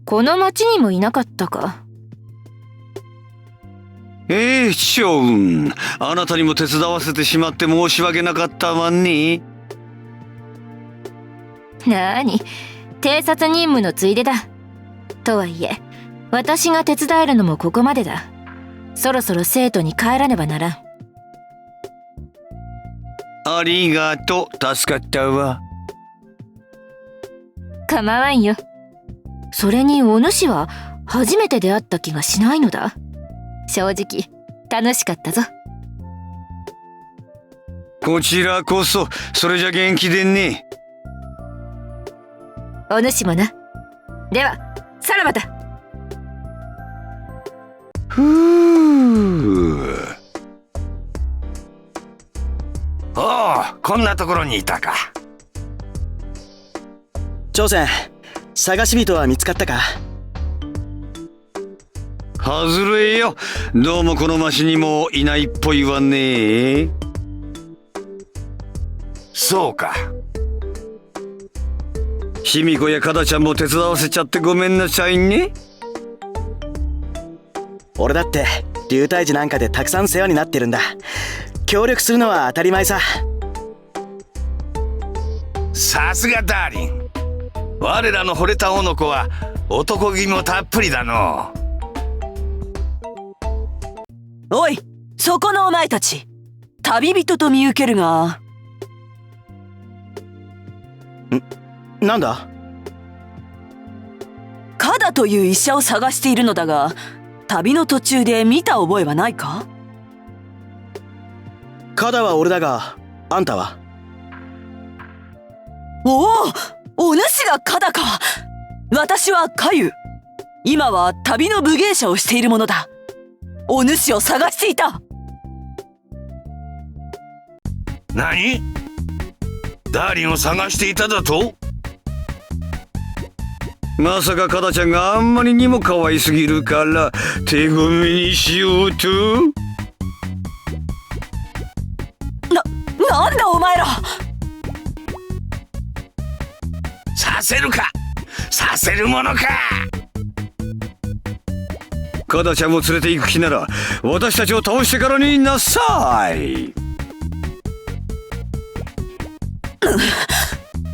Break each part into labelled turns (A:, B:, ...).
A: この町にもいなかったか。
B: ショウン、あなたにも手伝わせてしまって申し訳なかったわね。
A: なに、偵察任務のついでだ。とはいえ、私が手伝えるのもここまでだ。そろそろ生徒に帰らねばならん。
B: ありがとう、助かったわ。
A: 構わんよ。それにお主は初めて出会った気がしないのだ。正直楽しかったぞ。
B: こちらこそ、それじゃ元気でね。
A: お主もな。ではさらばだ。
C: おお、こんなところにいたか。
D: 朝鮮、探し人は見つかったか？
B: 外れよ。どうもこの町にもいないっぽいわね。
C: そうか。
B: 卑弥呼やカダちゃんも手伝わせちゃってごめんなさいね。
D: 俺だって流体児なんかでたくさん世話になってるんだ。協力するのは当たり前さ。
C: さすがダーリン。我らの惚れた男の子は男気もたっぷりだの。
E: おい、そこのお前たち、旅人と見受けるが。
D: なんだ？
E: カダという医者を探しているのだが、旅の途中で見た覚えはないか？
D: カダは俺だが、あんたは？
E: おお、お主がカダか。私はカユ。今は旅の武芸者をしているものだ。お主を探していた。
C: 何？ダーリンを探していただと？
B: まさかカダちゃんがあんまりにも可愛すぎるから手ごめにしようと？
E: なんだお前ら。
C: させるか、させるものか。
B: カダちゃんを連れて行く気なら私たちを倒してからになさい。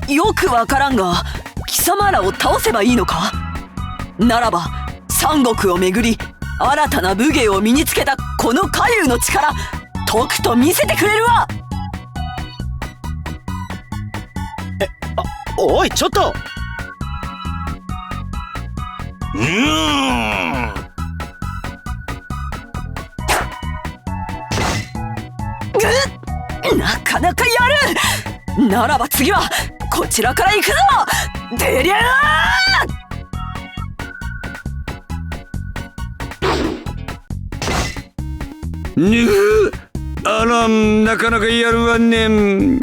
E: よくわからんが、貴様らを倒せばいいのか？ならば三国をめぐり新たな武芸を身につけたこのカユの力、とくと見せてくれるわ。
D: おい、ちょっと。
E: なかなかやる。ならば次はこちらから行くぞ。でりゃ
B: あら、なかなかやるわね。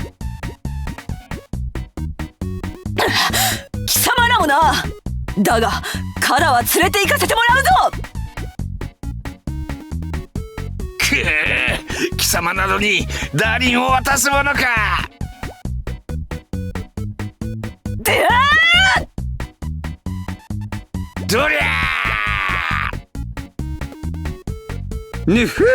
E: 貴様らもな。だがカダは連れて行かせてもらうぞ。
C: 貴様などにダーリンを渡すものか。
E: であ
C: どりゃ
B: ぬふー。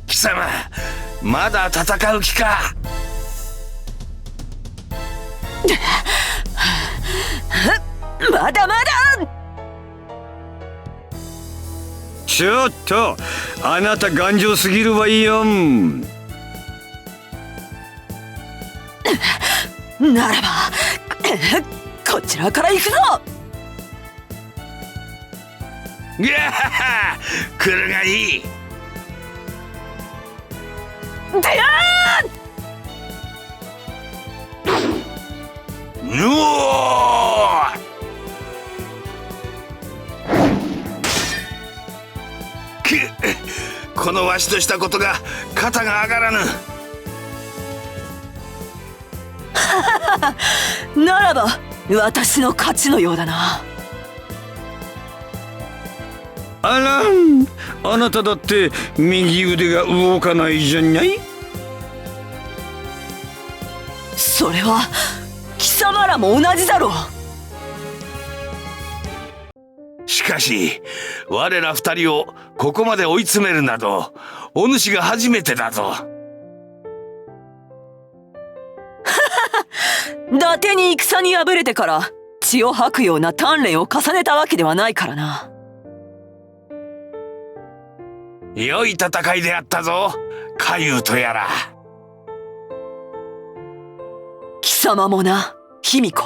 C: 貴様、まだ戦う気か。
E: まだまだ。
B: ちょっとあなた頑丈すぎるわよ。
E: ならばこちらから行くぞ。
C: いやはは、来るがいい。
E: でや
C: ーぬおー。このわしとしたことが肩が上がらぬ。
E: ならば私の勝ちのようだな。
B: あら、あなただって右腕が動かないじゃない。
E: それは貴様らも同じだろう。
C: しかし我ら二人をここまで追い詰めるなどお主が初めてだぞ。
E: 伊達に戦に敗れてから血を吐くような鍛錬を重ねたわけではないからな。
C: 良い戦いであったぞ、海遊とやら。
E: 貴様もな、卑弥呼。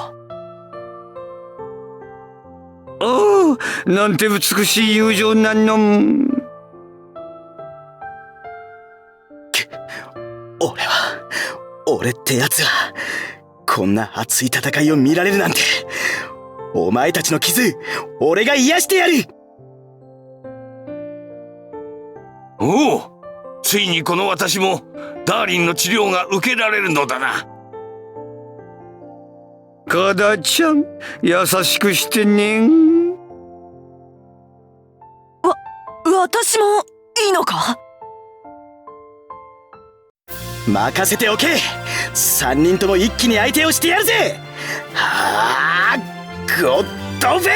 B: おお、なんて美しい友情なの。
D: 俺ってやつはこんな熱い戦いを見られるなんて。お前たちの傷、俺が癒してやる。
C: おお、ついにこの私もダーリンの治療が受けられるのだな。
B: カダちゃん、優しくしてね。
E: 私もいいのか。
D: 任せておけ。3人とも一気に相手をしてやるぜ。はあ、ゴッドフェイ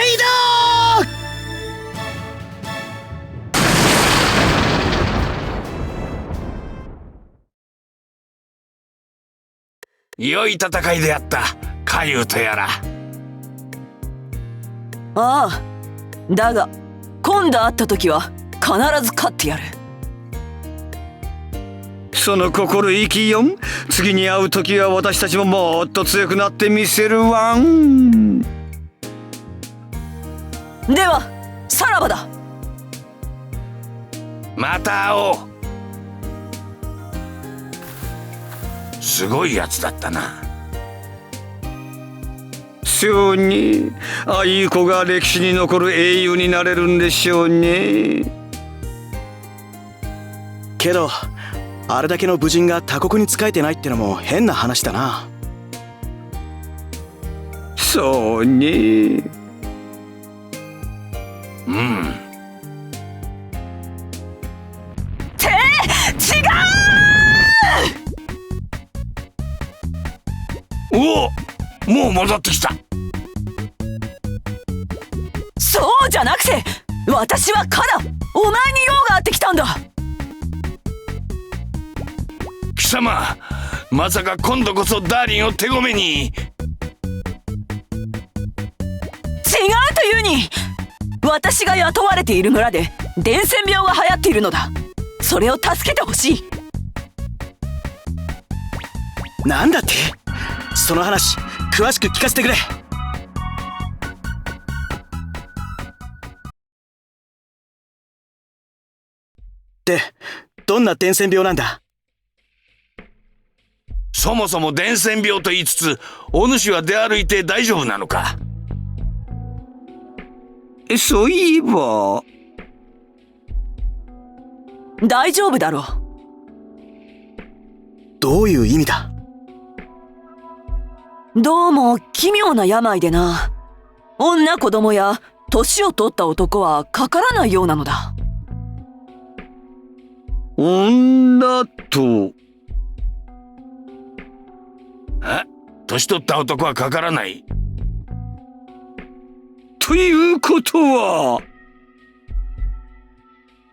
D: ド。
C: 良い戦いであった、海遊とやら。
E: ああ、だが今度会った時は必ず勝ってやる。
B: その心意気よ。次に会う時は私たちももっと強くなってみせるわん。
E: ではさらばだ。
C: また会おう。すごいやつだったな。
B: そうね。ああいう子が歴史に残る英雄になれるんでしょうね。
D: けどあれだけの武人が他国に仕えてないってのも変な話だな。
B: そうね。
C: うん。
E: 違う。
C: おお、もう戻ってきた。
E: そうじゃなくて、私はカナ、お前に用があってきたんだ。
C: 貴様、まさか今度こそダーリンを手ごめに。
E: 違うというに、私が雇われている村で伝染病が流行っているのだ。それを助けてほしい。
D: なんだって？その話詳しく聞かせてくれ。で、どんな伝染病なんだ？
C: そもそも伝染病と言いつつ、お主は出歩いて大丈夫なのか？
B: そういえば。
E: 大丈夫だろう。
D: どういう意味だ？
E: どうも奇妙な病でな。女子供や年を取った男はかからないようなのだ。
B: 女と。
C: 年取った男はかからない。
B: ということは、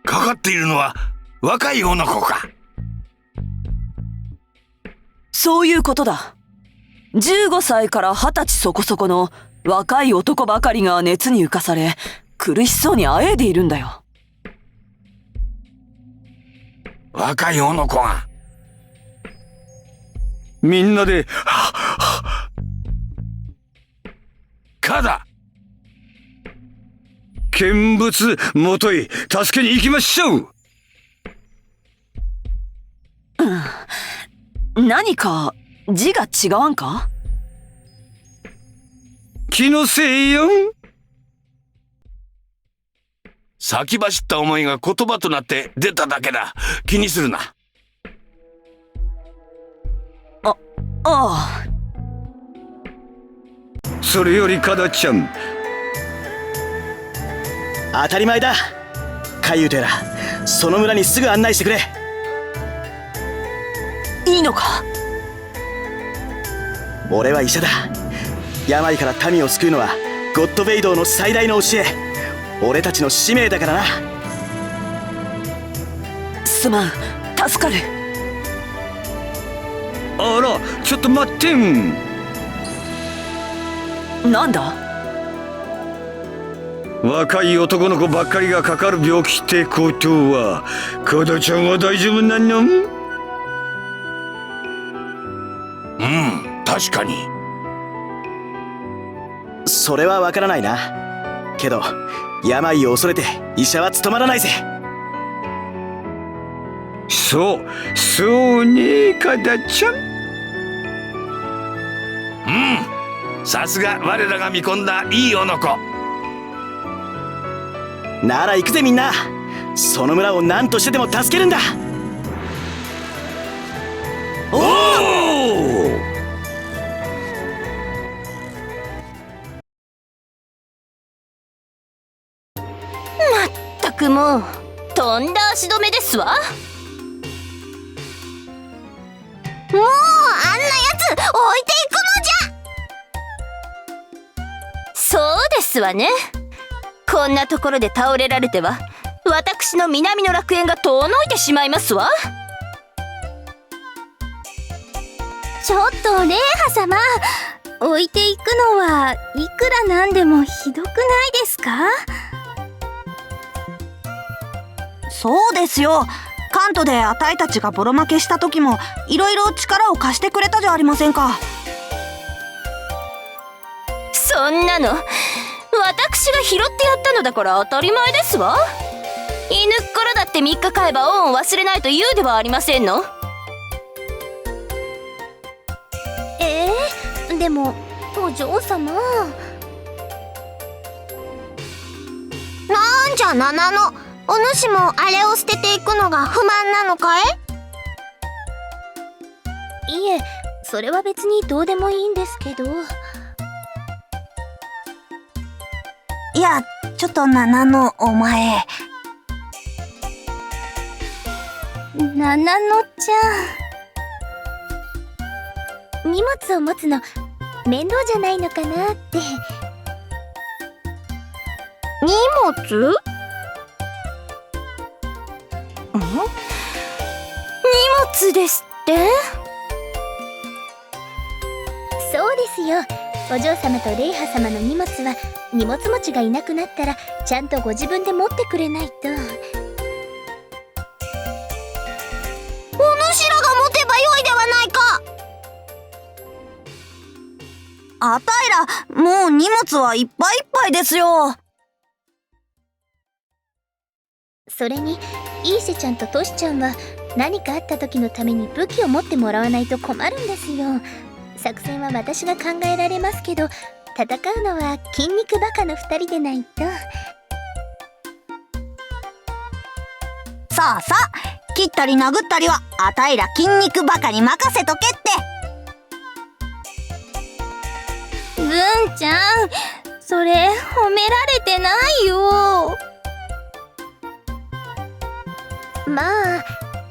C: かかっているのは若い女の子か？
E: そういうことだ。15歳から20歳そこそこの若い男ばかりが熱に浮かされ、苦しそうにあえいでいるんだよ。
C: 若い女の子が。
B: みんなで、
C: カダ、
B: 見物元へ助けに行きましょう。
E: 何か字が違わんか？
B: 気のせいよ。
C: 先走った思いが言葉となって出ただけだ。気にするな。
E: ああ。
B: それよりカダちゃん、
D: 当たり前だ。海遊とやらその村にすぐ案内してくれ。
E: いいのか？
D: 俺は医者だ。病から民を救うのはゴッドベイドーの最大の教え、俺たちの使命だからな。
E: すまん、助かる。
B: あら、ちょっと待ってん。
E: なんだ？
B: 若い男の子ばっかりがかかる病気ってことは、コドちゃんは大丈夫なの？
C: 確かに。
D: それはわからないな。けど病を恐れて医者は務まらないぜ。
B: そうね、カダちゃん。
C: さすが我らが見込んだいい男。
D: なら行くぜみんな。その村を何としてでも助けるんだ。
B: おお！
A: ったくもうとんだ足止めですわ。もうあんなやつ置いていくのじゃ。そうですわね。こんなところで倒れられては私の南の楽園が遠のいてしまいますわ。
F: ちょっとレイハ様、置いていくのはいくらなんでもひどくないですか？
G: そうですよ。カントであたいたちがボロ負けした時もいろいろ力を貸してくれたじゃありませんか。
A: そんなの私が拾ってやったのだから当たり前ですわ。犬っころだって3日飼えば恩を忘れないと言うではありませんの。
F: でもお嬢様、なんじゃナナのお主もあれを捨てていくのが不満なのかい？いえ、それは別にどうでもいいんですけど。
G: いや、ちょっとナナのお前。
F: ナナのちゃん、荷物を持つの面倒じゃないのかなって。
A: 荷物？荷物ですって？
F: そうですよ。お嬢様とレイハ様の荷物は荷物持ちがいなくなったらちゃんとご自分で持ってくれないと。お主らが持てばよいではないか。
G: あたいらもう荷物はいっぱいいっぱいですよ。
F: それにイーシェちゃんとトシちゃんは何かあった時のために武器を持ってもらわないと困るんですよ。作戦は私が考えられますけど、戦うのは筋肉バカの2人でないと。
G: さあさあ、切ったり殴ったりはあたいら筋肉バカに任せとけって。
F: 文ちゃん、それ褒められてないよ。まあ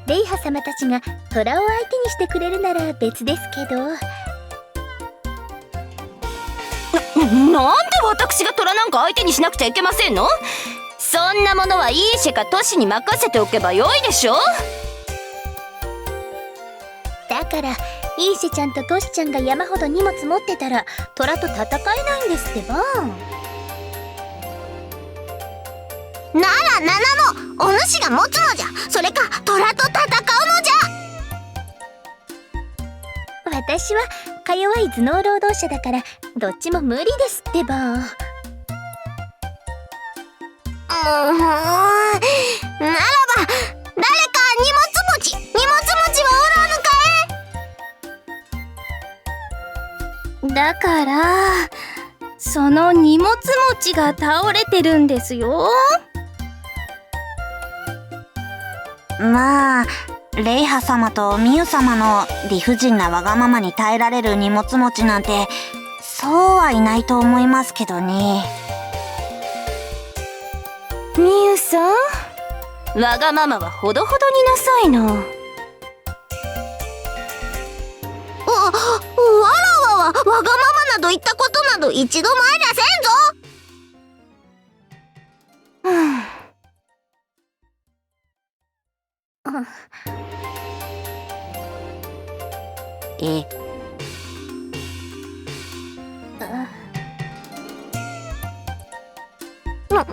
F: レイハ様たちがトラを相手にしてくれるなら別ですけど。
A: なんで私が虎なんか相手にしなくちゃいけませんの？そんなものはイーシェかトシに任せておけばよいでしょ。
F: だからイーシェちゃんとトシちゃんが山ほど荷物持ってたら虎と戦えないんですってば。ならナナもお主が持つのじゃ。それか虎と戦うのじゃ。私はか弱い頭脳労働者だからどっちも無理ですってば。ならば誰か荷物持ちはおらぬかい？だからその荷物持ちが倒れてるんですよ。
G: まあレイハ様とミユ様の理不尽なわがままに耐えられる荷物持ちなんてそうはいないと思いますけどね。
A: ミユさん、わがままはほどほどになさいの。
F: わらわはわがままなど言ったことなど一度もありゃせんぞ。なん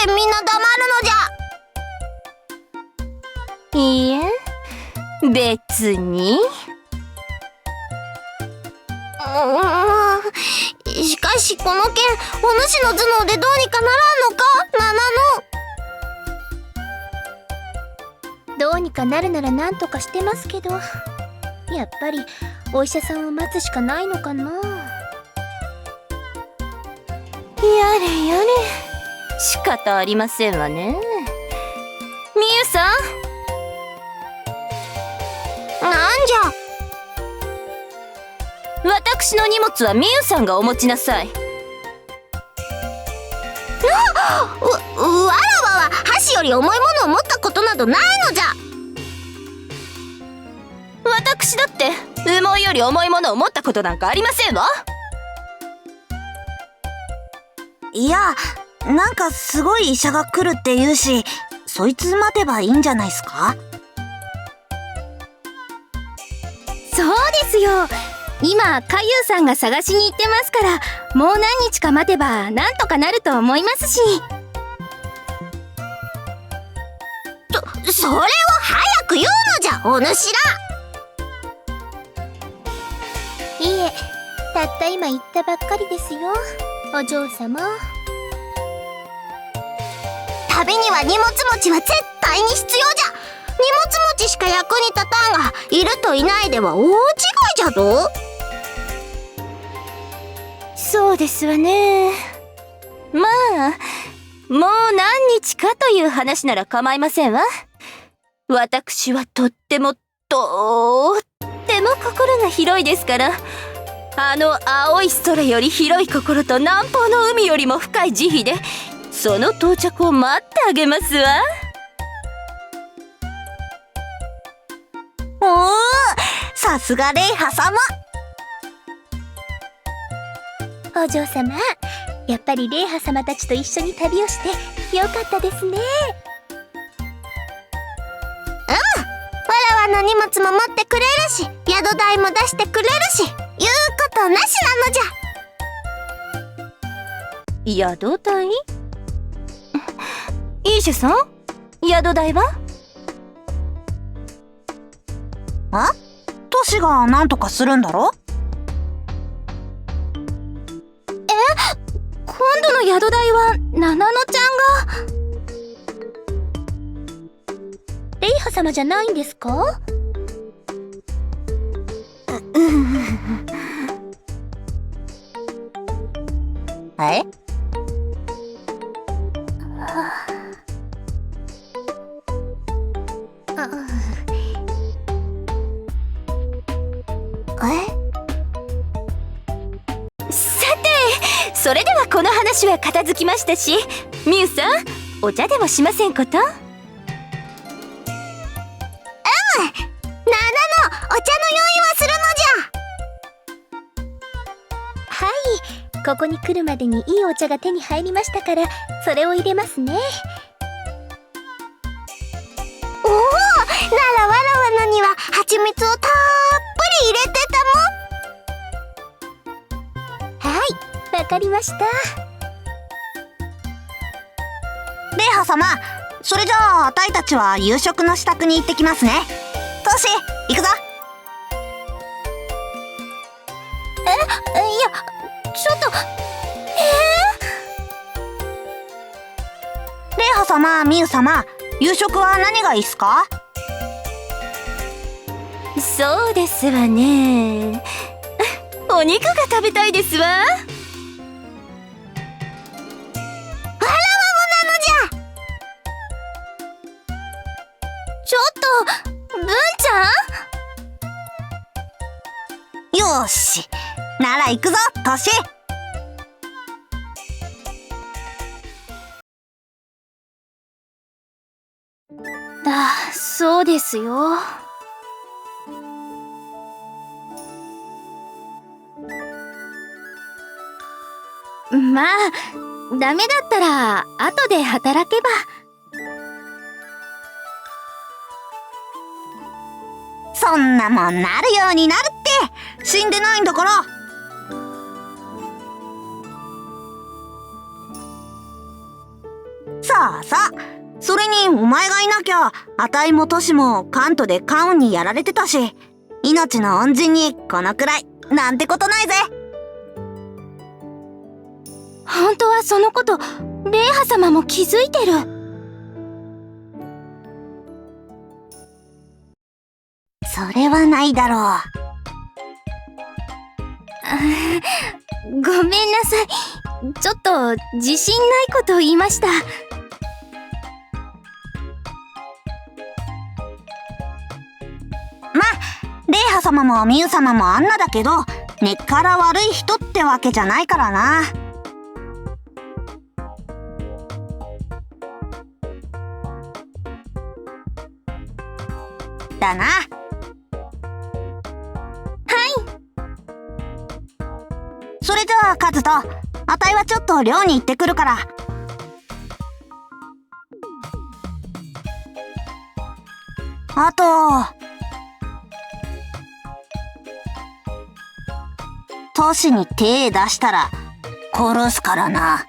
F: でみんな黙るのじゃ。
A: いいえ、別に。
F: しかしこの件、お主の頭脳でどうにかならんのか、ナナの。どうにかなるなら何とかしてますけど、やっぱりお医者さんを待つしかないのかな。
A: やれやれ、仕方ありませんわね。みゆさん、
F: なんじゃ。
A: 私の荷物はみゆさんがお持ちなさい。
F: わらわは箸より重いものを持ったことなどないのじゃ。
A: 私だって羽毛より重いものを持ったことなんかありませんわ。
G: いや、なんかすごい医者が来るって言うし、そいつ待てばいいんじゃないっすか？
H: そうですよ。今かゆうさんが探しに行ってますから、もう何日か待てばなんとかなると思いますし。
F: それを早く言うのじゃ、お主ら。いえ、たった今言ったばっかりですよ、お嬢様。旅には荷物持ちは絶対に必要じゃ。荷物持ちしか役に立たんが、いるといないでは大違いじゃぞ。
A: そうですわね。まあ、もう何日かという話なら構いませんわ。私はとっても心が広いですから、あの青い空より広い心と南方の海よりも深い慈悲で、その到着を待ってあげますわ。
G: おー、さすがレイハ様。
F: お嬢様、やっぱりレイハ様たちと一緒に旅をしてよかったですね。わらわの荷物も持ってくれるし、宿代も出してくれるし、言うことなしなのじゃ。
A: 宿代？イーシュさん、宿代は？
G: トシがなんとかするんだろ？
H: 今度の宿代はナナノちゃんが。
F: レイハ様じゃないんですか？
G: え？
A: さて、それではこの話は片付きましたし、ミュウさん、お茶でもしませんこと？
F: ナナのお茶の用意はするのじゃ。はい、ここに来るまでにいいお茶が手に入りましたから、それを入れますね。おお、ならわらわのには蜂蜜をたっぷり入れてたもん。はい、わかりました。
G: レイハ様、それじゃああたいたちは夕食の支度に行ってきますね。トシ、行くぞ。
F: いや、ちょっと。
G: レイハ様、ミユ様、夕食は何がいいっすか？
A: そうですわね。お肉が食べたいですわ。
H: ちょっと文ちゃん。
G: よーし、なら行くぞ、トシ。
H: そうですよ。まあ、ダメだったら後で働けば。
G: そんなもんなるようになるって、死んでないんだから。さあさあ、それにお前がいなきゃ、あたいもトシもカントでカウンにやられてたし、命の恩人にこのくらいなんてことないぜ。
H: 本当はそのこと、レイハ様も気づいてる。
G: それはないだろう。
H: ごめんなさい。ちょっと自信ないこと言いました。
G: レイハ様もミユ様もあんなだけど、根っから悪い人ってわけじゃないからな。だな。それじゃあカズト、あたいはちょっと寮に行ってくるから。あとトシに手出したら殺すからな。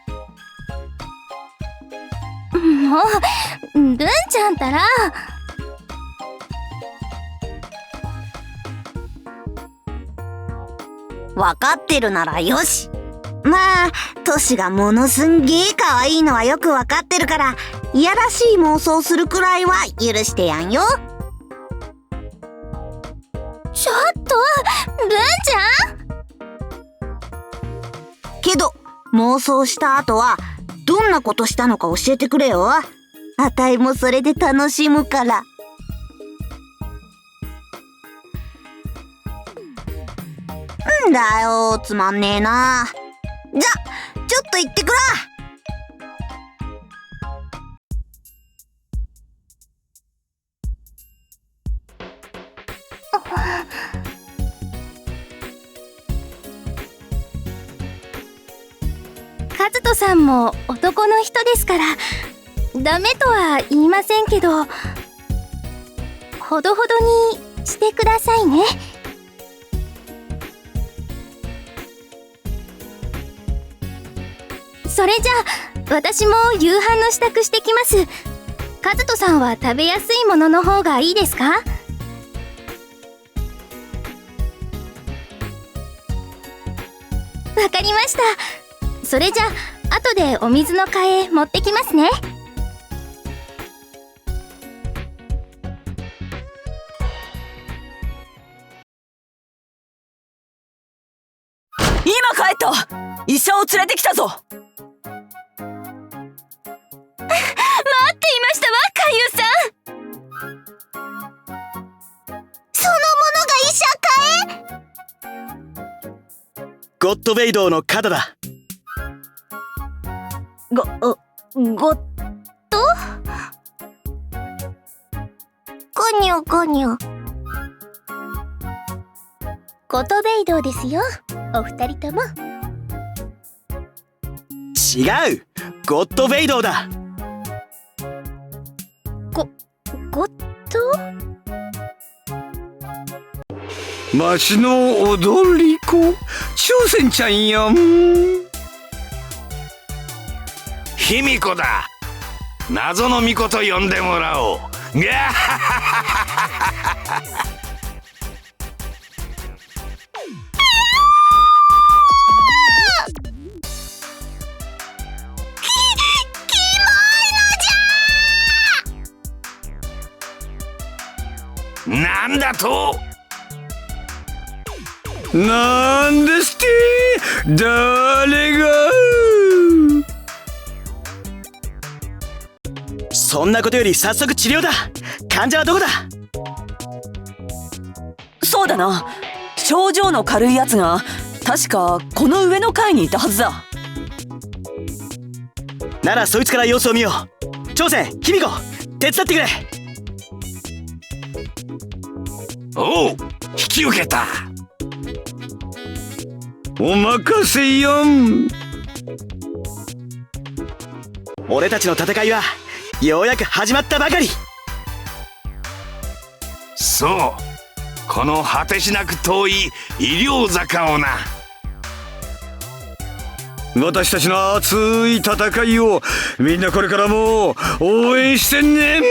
H: もう、ルンちゃんたら。
G: わかってるならよし。まあトシがものすんげえ可愛いのはよくわかってるから、いやらしい妄想するくらいは許してやんよ。
H: ちょっと、ルンちゃん。
G: けど妄想した後はどんなことしたのか教えてくれよ。あたいもそれで楽しむから。んだよ、つまんねえな。じゃ、ちょっと行ってくら。
H: カズトさんも男の人ですから、ダメとは言いませんけど、ほどほどにしてくださいね。それじゃあ私も夕飯の支度してきます。カズトさんは食べやすいものの方がいいですか？わかりました。それじゃあ後でお水の替え持ってきますね。
E: 今帰った。医者を連れてきたぞ。
H: 待っていましたわ、カユさん。
G: そのものが医者かえ？
D: ゴッドベイドーのカダだ。
G: ゴッド？ゴニョゴニョ。
F: ゴトベイドーですよ、お二人とも。
D: 違う、ゴッドベイドーだ。
F: ゴッド？
B: 町の踊り子、挑戦ちゃんやん。
C: 卑弥呼だ。謎の巫女と呼んでもらおう。ギャハハハハハ。なんだと？
B: なんですって誰が？
D: そんなことより早速治療だ。患者はどこだ？
E: そうだな、症状の軽いやつが確かこの上の階にいたはずだ。
D: ならそいつから様子を見よう。挑戦、卑弥呼、手伝ってくれ。
C: おう、引き受けた。
B: お任せよん。
D: 俺たちの戦いはようやく始まったばかり。
C: そう、この果てしなく遠い医療坂をな。
B: 私たちの熱い戦いをみんなこれからも応援してね。